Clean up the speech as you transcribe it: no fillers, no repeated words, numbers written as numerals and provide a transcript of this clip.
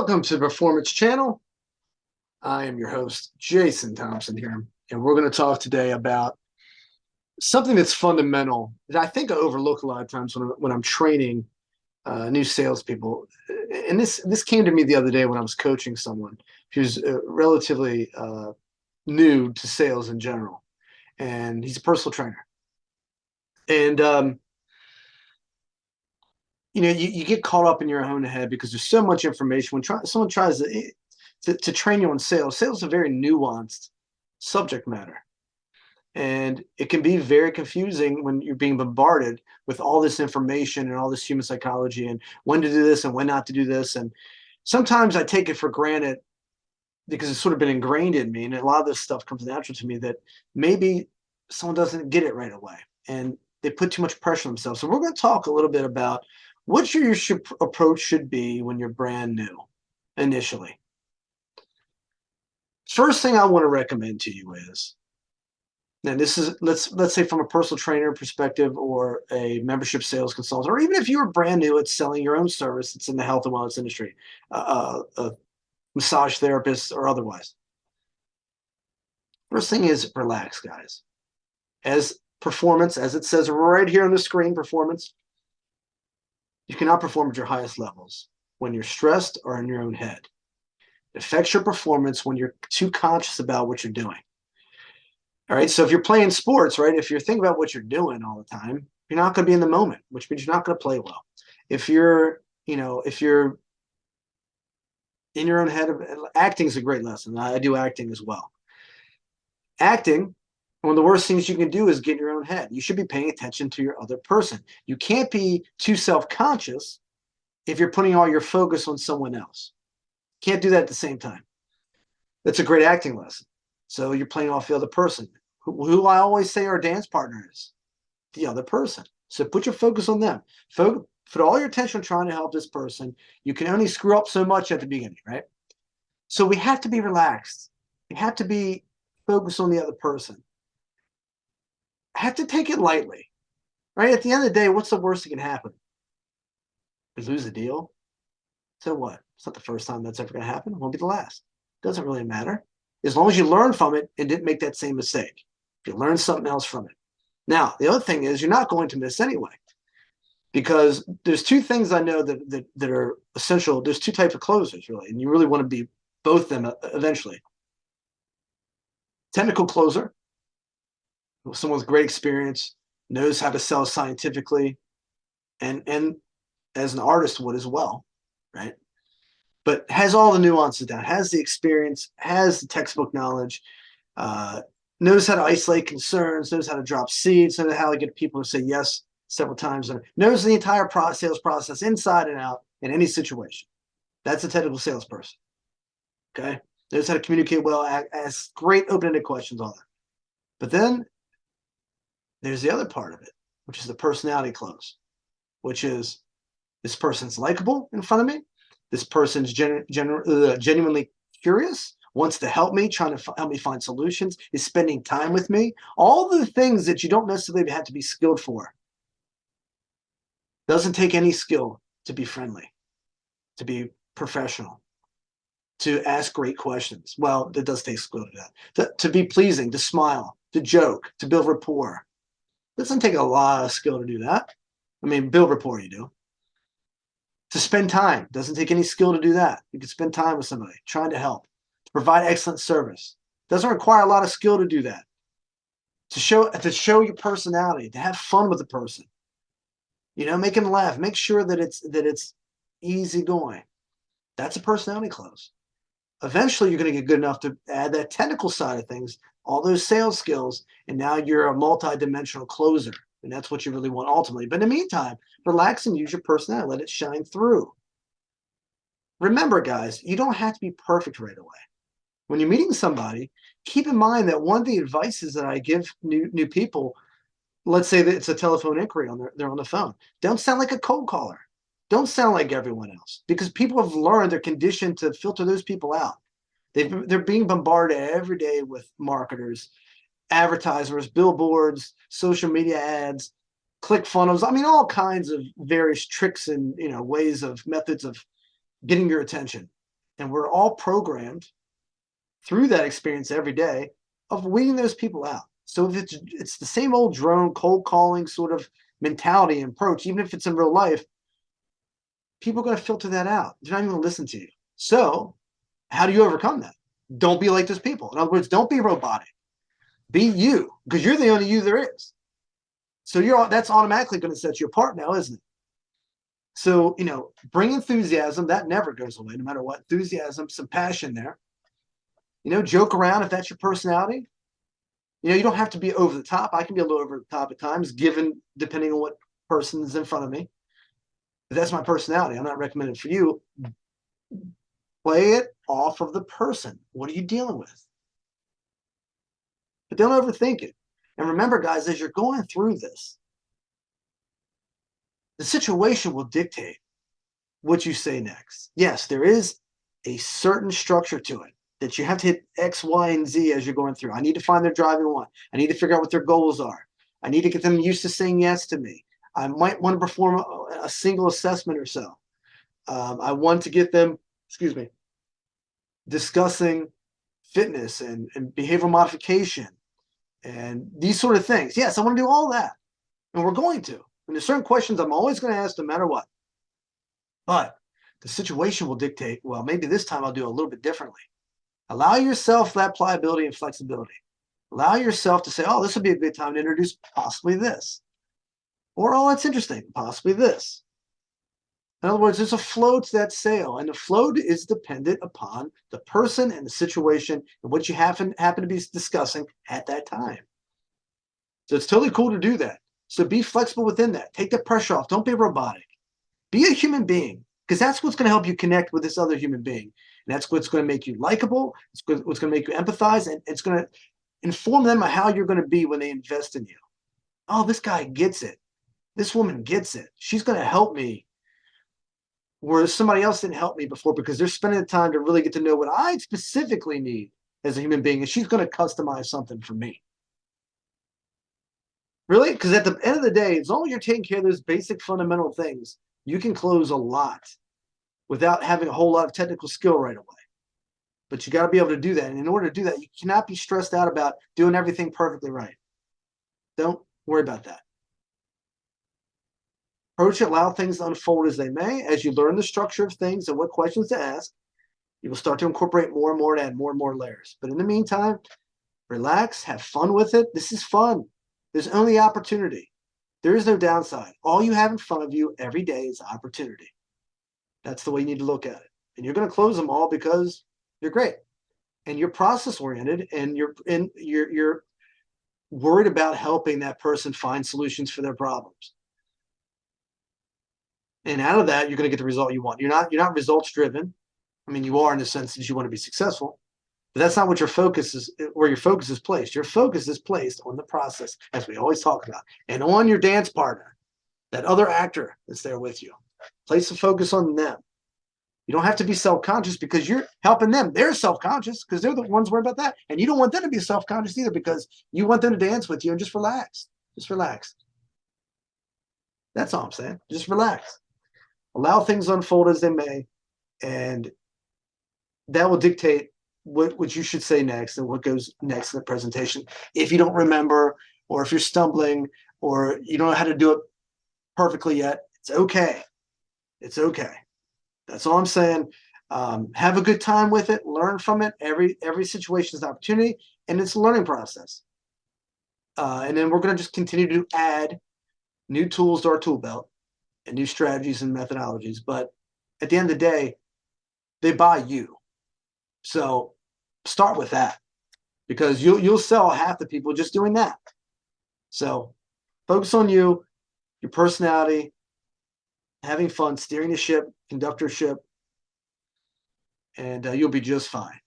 Welcome to the Performance Channel. I am your host, Jason Thompson here, and we're going to talk today about something that's fundamental that I think I overlook a lot of times when I'm training new salespeople. And this came to me the other day when I was coaching someone who's relatively new to sales in general, and he's a personal trainer. And you get caught up in your own head because there's so much information. When someone tries to train you on sales, sales is a very nuanced subject matter. And it can be very confusing when you're being bombarded with all this information and all this human psychology and when to do this and when not to do this. And sometimes I take it for granted because it's sort of been ingrained in me. And a lot of this stuff comes natural to me that maybe someone doesn't get it right away and they put too much pressure on themselves. So we're going to talk a little bit about what your approach should be when you're brand new initially. First thing I want to recommend to you is, and this is let's say from a personal trainer perspective or a membership sales consultant, or even if you were brand new at selling your own service that's in the health and wellness industry, a massage therapist or otherwise. First thing is relax, guys. As performance, as it says right here on the screen, performance, you cannot perform at your highest levels when you're stressed or in your own head. It affects your performance when you're too conscious about what you're doing. All right, so if you're playing sports, right, if you're thinking about what you're doing all the time, you're not going to be in the moment, which means you're not going to play well. If you're in your own head, acting is a great lesson. I do acting as well. Acting, one of the worst things you can do is get in your own head. You should be paying attention to your other person. You can't be too self-conscious if you're putting all your focus on someone else. Can't do that at the same time. That's a great acting lesson. So you're playing off the other person. Who I always say our dance partner is the other person. So put your focus on them. Put all your attention on trying to help this person. You can only screw up so much at the beginning, right? So we have to be relaxed. We have to be focused on the other person. I have to take it lightly, right? At the end of the day, what's the worst that can happen? We lose a deal. So what? It's not the first time that's ever going to happen. It won't be the last. Doesn't really matter. As long as you learn from it and didn't make that same mistake. If you learn something else from it. Now, the other thing is you're not going to miss anyway. Because there's two things I know that are essential. There's two types of closers, really. And you really want to be both of them eventually. Technical closer. Someone with great experience, knows how to sell scientifically, and as an artist would as well, right? But has all the nuances down, has the experience, has the textbook knowledge, knows how to isolate concerns, knows how to drop seeds, knows how to get people to say yes several times, and knows the entire sales process inside and out in any situation. That's a technical salesperson, okay? Knows how to communicate well, asks great open-ended questions, all that. But then there's the other part of it, which is the personality close, which is this person's likable in front of me. This person's genuinely curious, wants to help me, trying to help me find solutions, is spending time with me. All the things that you don't necessarily have to be skilled for. Doesn't take any skill to be friendly, to be professional, to ask great questions. Well, it does take skill to that. To be pleasing, to smile, to joke, to build rapport. It doesn't take a lot of skill to do that. I mean, build rapport you do. To spend time, doesn't take any skill to do that. You can spend time with somebody, trying to help, to provide excellent service. Doesn't require a lot of skill to do that. To show your personality, to have fun with the person. Make them laugh. Make sure that it's easygoing. That's a personality close. Eventually, you're going to get good enough to add that technical side of things, all those sales skills, and now you're a multi-dimensional closer. And that's what you really want ultimately. But in the meantime, relax and use your personality. Let it shine through. Remember, guys, you don't have to be perfect right away. When you're meeting somebody, keep in mind that one of the advices that I give new people, let's say that it's a telephone inquiry, they're on the phone. Don't sound like a cold caller. Don't sound like everyone else. Because people have learned, they're conditioned to filter those people out. They're being bombarded every day with marketers, advertisers, billboards, social media ads, click funnels. I mean, all kinds of various tricks and methods of getting your attention. And we're all programmed through that experience every day of weeding those people out. So if it's the same old drone cold calling sort of mentality and approach, even if it's in real life, people are going to filter that out. They're not even going to listen to you. So how do you overcome that? Don't be like those people. In other words, don't be robotic. Be you, because you're the only you there is. So that's automatically going to set you apart now, isn't it? So, bring enthusiasm. That never goes away, no matter what. Enthusiasm, some passion there. Joke around if that's your personality. You don't have to be over the top. I can be a little over the top at times, depending on what person is in front of me. But that's my personality. I'm not recommending for you. Play it off of the person. What are you dealing with? But don't overthink it. And remember, guys, as you're going through this, the situation will dictate what you say next. Yes, there is a certain structure to it that you have to hit X, Y, and Z as you're going through. I need to find their driving one. I need to figure out what their goals are. I need to get them used to saying yes to me. I might want to perform a single assessment or so. I want to get them, discussing fitness and behavioral modification and these sort of things. Yes, I want to do all that. And we're going to. And there's certain questions I'm always going to ask no matter what. But the situation will dictate, well, maybe this time I'll do a little bit differently. Allow yourself that pliability and flexibility. Allow yourself to say, oh, this would be a good time to introduce possibly this. Or, oh, that's interesting, possibly this. In other words, there's a flow to that sale, and the flow is dependent upon the person and the situation and what you happen to be discussing at that time. So it's totally cool to do that. So be flexible within that. Take the pressure off. Don't be robotic. Be a human being, because that's what's going to help you connect with this other human being. And that's what's going to make you likable. It's what's going to make you empathize, and it's going to inform them on how you're going to be when they invest in you. Oh, this guy gets it. This woman gets it. She's going to help me, whereas somebody else didn't help me before, because they're spending the time to really get to know what I specifically need as a human being, and she's going to customize something for me. Really? Because at the end of the day, as long as you're taking care of those basic fundamental things, you can close a lot without having a whole lot of technical skill right away. But you got to be able to do that. And in order to do that, you cannot be stressed out about doing everything perfectly right. Don't worry about that. Approach it, allow things to unfold as they may. As you learn the structure of things and what questions to ask, you will start to incorporate more and more and add more and more layers. But in the meantime, relax, have fun with it. This is fun. There's only opportunity. There is no downside. All you have in front of you every day is opportunity. That's the way you need to look at it. And you're going to close them all because you're great. And you're process oriented, and you're worried about helping that person find solutions for their problems. And out of that, you're going to get the result you want. You're not results driven. I mean, you are in the sense that you want to be successful, but that's not what your focus is, where your focus is placed. Your focus is placed on the process, as we always talk about, and on your dance partner, that other actor that's there with you. Place the focus on them. You don't have to be self-conscious because you're helping them. They're self-conscious because they're the ones worried about that. And you don't want them to be self-conscious either, because you want them to dance with you and just relax. Just relax. That's all I'm saying. Just relax. Allow things to unfold as they may, and that will dictate what you should say next and what goes next in the presentation. If you don't remember, or if you're stumbling, or you don't know how to do it perfectly yet, it's okay. It's okay. That's all I'm saying. Have a good time with it. Learn from it. Every situation is an opportunity, and it's a learning process. And then we're going to just continue to add new tools to our tool belt and new strategies and methodologies. But at the end of the day, they buy you. So start with that, because you'll sell half the people just doing that. So focus on you, your personality, having fun, steering the ship, conductorship, and you'll be just fine.